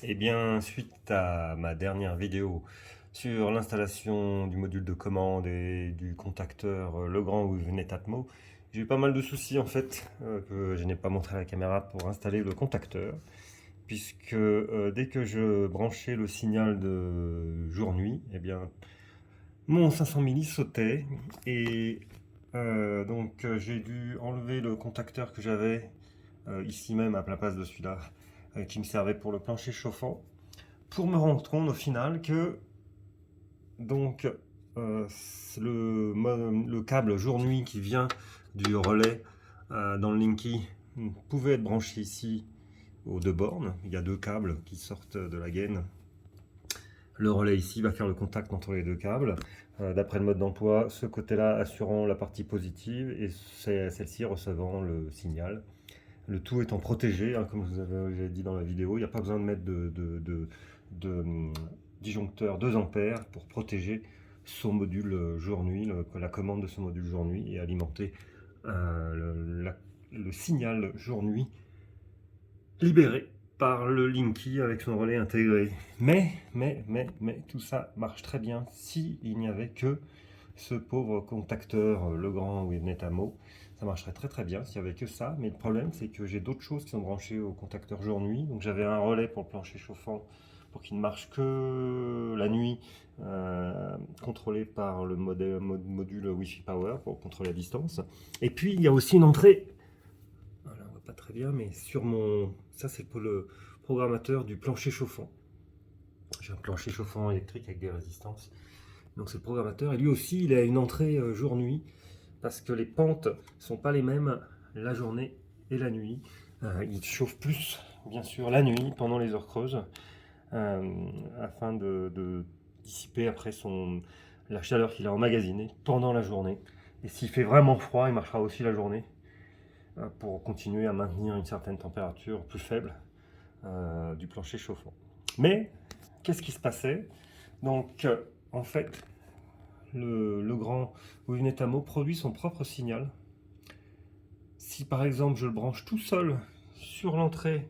Eh bien, suite à ma dernière vidéo sur l'installation du module de commande et du contacteur Legrand ou Netatmo, j'ai eu pas mal de soucis en fait, que je n'ai pas montré à la caméra pour installer le contacteur, puisque dès que je branchais le signal de jour-nuit, eh bien, mon 500 milli sautait et j'ai dû enlever le contacteur que j'avais ici même à la place de celui-là, qui me servait pour le plancher chauffant, pour me rendre compte au final que donc euh, le câble jour-nuit qui vient du relais dans le Linky pouvait être branché ici aux deux bornes. Il y a deux câbles qui sortent de la gaine. Le relais ici va faire le contact entre les deux câbles. D'après le mode d'emploi, ce côté-là assurant la partie positive et celle-ci recevant le signal. Le tout étant protégé, hein, comme je vous avais dit dans la vidéo, il n'y a pas besoin de mettre de disjoncteur 2 ampères pour protéger son module jour-nuit, la commande de ce module jour-nuit et alimenter le signal jour-nuit libéré par le Linky avec son relais intégré. Mais, tout ça marche très bien s'il n'y avait que ce pauvre contacteur Legrand ou Netatmo. Ça marcherait très bien s'il n'y avait que ça, mais le problème c'est que j'ai d'autres choses qui sont branchées au contacteur jour-nuit. Donc j'avais un relais pour le plancher chauffant pour qu'il ne marche que la nuit, contrôlé par le module Wi-Fi Power pour contrôler la distance. Et puis il y a aussi une entrée, voilà, on voit pas très bien, mais sur mon... Ça c'est pour le programmateur du plancher chauffant. J'ai un plancher chauffant électrique avec des résistances. Donc c'est le programmateur, et lui aussi il a une entrée jour-nuit, parce que les pentes sont pas les mêmes la journée et la nuit. Il chauffe plus, bien sûr, la nuit, pendant les heures creuses, afin de dissiper après la chaleur qu'il a emmagasinée pendant la journée. Et s'il fait vraiment froid, il marchera aussi la journée, pour continuer à maintenir une certaine température plus faible du plancher chauffant. Mais, qu'est-ce qui se passait? Donc, en fait, le grand Netatmo produit son propre signal. Si par exemple je le branche tout seul sur l'entrée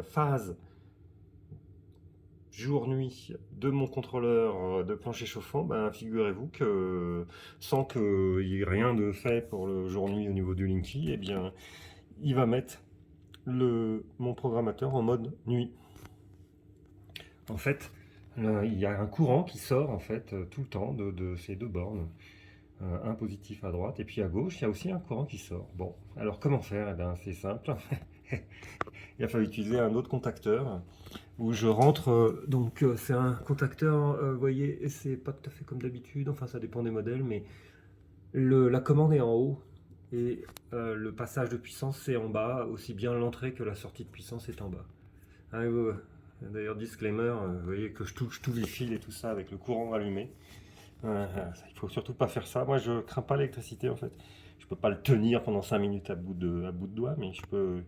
phase jour-nuit de mon contrôleur de plancher chauffant, ben, figurez-vous que sans qu'il y ait rien de fait pour le jour-nuit au niveau du Linky, eh bien, il va mettre mon programmateur en mode nuit. En fait, il y a un courant qui sort en fait tout le temps de ces deux bornes. Un positif à droite, et puis à gauche, il y a aussi un courant qui sort. Bon, alors comment faire? Eh bien, c'est simple. Il a fallu utiliser un autre contacteur, où je rentre, c'est un contacteur, vous voyez, c'est pas tout à fait comme d'habitude, enfin ça dépend des modèles, mais la commande est en haut, et le passage de puissance c'est en bas, aussi bien l'entrée que la sortie de puissance est en bas. Ah, d'ailleurs, disclaimer, vous voyez que je touche tous les fils et tout ça avec le courant allumé. Il faut surtout pas faire ça. Moi, je crains pas l'électricité en fait. Je peux pas le tenir pendant 5 minutes à bout de doigt, mais je peux.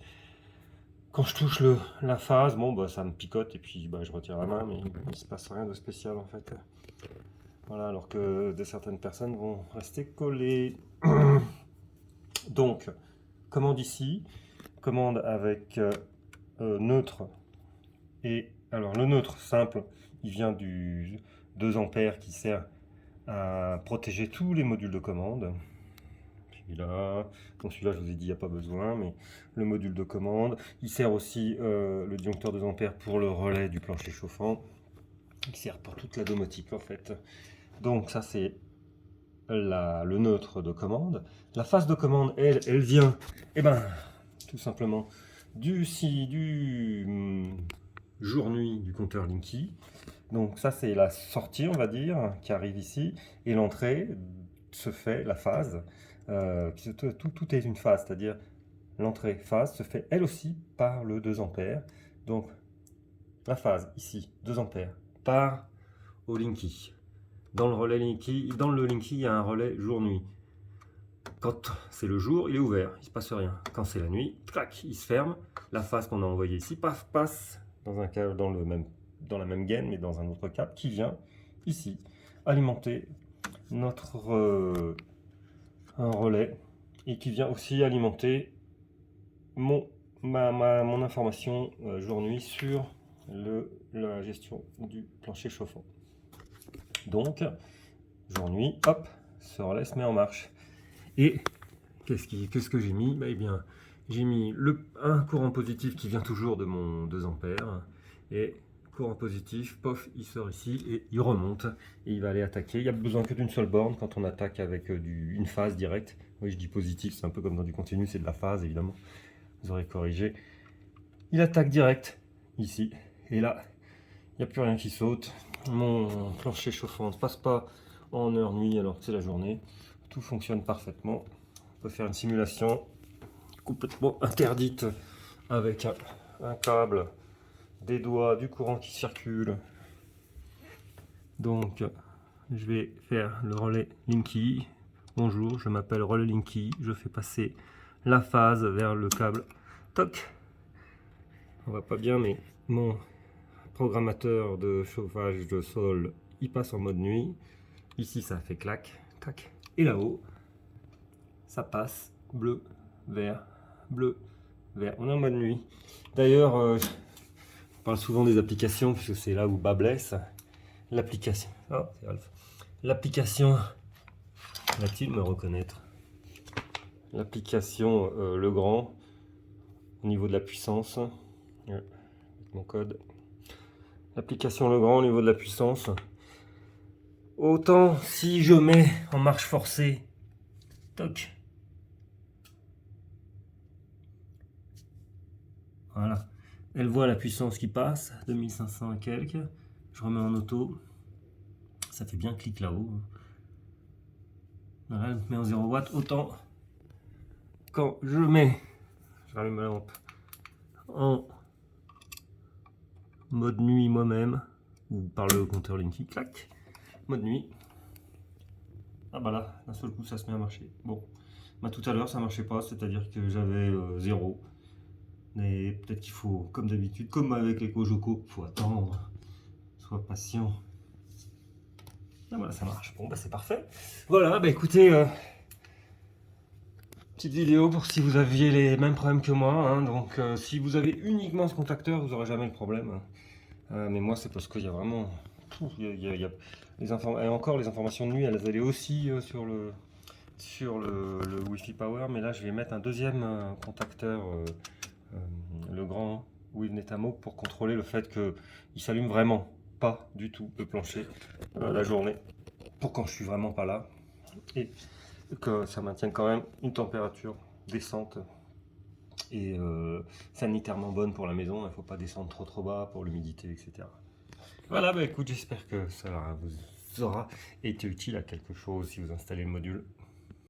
Quand je touche la phase, bon, bah, ça me picote et puis bah, je retire la main, mais il se passe rien de spécial en fait. Voilà, alors que certaines personnes vont rester collées. Donc, commande ici, commande avec neutre. Et alors, le neutre simple, il vient du 2 ampères qui sert à protéger tous les modules de commande. Celui-là, bon, celui-là je vous ai dit il n'y a pas besoin, mais le module de commande, il sert aussi le disjoncteur 2 ampères pour le relais du plancher chauffant, il sert pour toute la domotique en fait. Donc ça c'est le neutre de commande. La phase de commande, elle vient, eh ben, tout simplement du jour-nuit du compteur Linky. Donc ça c'est la sortie, on va dire, qui arrive ici, et l'entrée se fait, la phase, tout est une phase, c'est-à-dire l'entrée phase se fait elle aussi par le 2 ampères. Donc la phase ici, 2 ampères, part au Linky. Dans le relais Linky, dans le Linky, il y a un relais jour-nuit. Quand c'est le jour, il est ouvert, il ne se passe rien. Quand c'est la nuit, clac, il se ferme. La phase qu'on a envoyée ici passe dans un câble, dans la même gaine, mais dans un autre câble qui vient ici alimenter notre un relais, et qui vient aussi alimenter mon information jour-nuit sur la gestion du plancher chauffant. Donc, jour-nuit, hop, ce relais se met en marche. Et qu'est-ce que j'ai mis? Eh bien, j'ai mis un courant positif qui vient toujours de mon 2 ampères. Et courant positif, pof, il sort ici et il remonte. Et il va aller attaquer. Il n'y a besoin que d'une seule borne quand on attaque avec une phase directe. Oui, je dis positif, c'est un peu comme dans du continu, c'est de la phase évidemment. Vous aurez corrigé. Il attaque direct ici. Et là, il n'y a plus rien qui saute. Mon plancher chauffant ne passe pas en heure nuit alors que c'est la journée. Tout fonctionne parfaitement. On peut faire une simulation complètement interdite avec un câble, des doigts, du courant qui circule. Donc, je vais faire le relais Linky. Bonjour, je m'appelle Relais Linky. Je fais passer la phase vers le câble. Toc. On va pas bien, mais mon programmateur de chauffage de sol, il passe en mode nuit. Ici, ça fait clac, tac. Et là-haut, ça passe bleu, vert, bleu, vert. On est en mode nuit. D'ailleurs, on parle souvent des applications, puisque c'est là où bas blesse. L'application. Oh, c'est Alf. L'application. Va-t-il me reconnaître? L'application Legrand, au niveau de la puissance. Mon code. L'application Legrand au niveau de la puissance. Autant si je mets en marche forcée, toc. Voilà. Elle voit la puissance qui passe, 2500 et quelques. Je remets en auto. Ça fait bien clic là-haut. Voilà, elle met en 0 watts. Autant quand je mets, je rallume la lampe, en mode nuit moi-même, ou par le compteur Linky, clac, mode nuit. Ah bah là, d'un seul coup ça se met à marcher. Bon, bah tout à l'heure ça marchait pas, c'est-à-dire que j'avais 0. Mais peut-être qu'il faut, comme d'habitude, comme avec les Kojoko, il faut attendre, sois patient. Ah voilà, ça marche. Bon bah c'est parfait. Voilà, bah écoutez, petite vidéo pour si vous aviez les mêmes problèmes que moi. Hein. Donc si vous avez uniquement ce contacteur, vous n'aurez jamais le problème. Mais moi c'est parce qu'il y a vraiment... Il y a les et encore les informations de nuit, elles allaient aussi sur le Wi-Fi Power. Mais là je vais mettre un deuxième contacteur, le grand Wavnetamo, pour contrôler le fait qu'il s'allume vraiment pas du tout le plancher la journée. Pour quand je suis vraiment pas là. Et que ça maintienne quand même une température décente et sanitairement bonne pour la maison. Il ne faut pas descendre trop bas pour l'humidité, etc. Voilà, bah écoute, j'espère que ça vous aura été utile à quelque chose si vous installez le module.